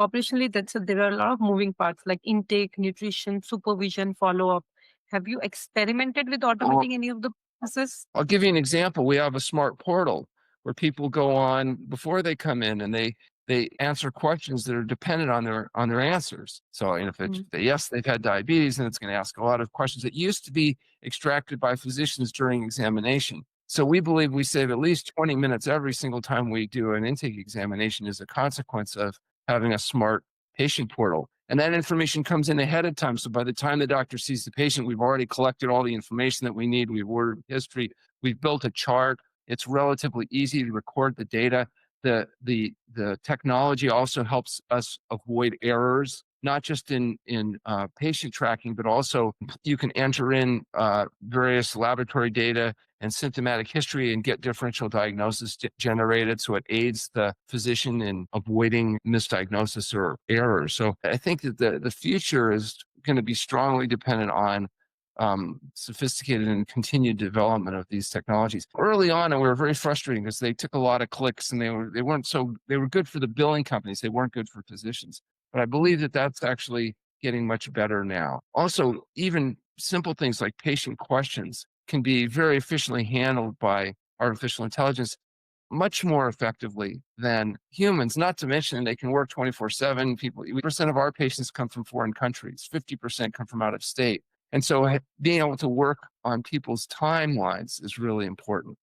operationally, there are a lot of moving parts like intake, nutrition, supervision, follow up. Have you experimented with automating any of the processes? I'll give you an example. We have a smart portal where people go on before they come in and they answer questions that are dependent on their answers. So, and if it's yes, they've had diabetes, and it's going to ask a lot of questions that used to be extracted by physicians during examination. So we believe we save at least 20 minutes every single time we do an intake examination as a consequence of having a smart patient portal. And that information comes in ahead of time. So by the time the doctor sees the patient, we've already collected all the information that we need. We've ordered history. We've built a chart. It's relatively easy to record the data. The technology also helps us avoid errors, not just in patient tracking, but also you can enter in various laboratory data and symptomatic history and get differential diagnoses generated. So it aids the physician in avoiding misdiagnosis or errors. So I think that the future is going to be strongly dependent on sophisticated and continued development of these technologies. Early on, and we were very frustrating because they took a lot of clicks and they were good for the billing companies. They weren't good for physicians. But I believe that that's actually getting much better now. Also, even simple things like patient questions can be very efficiently handled by artificial intelligence much more effectively than humans, not to mention they can work 24/7. People, 80% of our patients come from foreign countries, 50% come from out of state. And so being able to work on people's timelines is really important.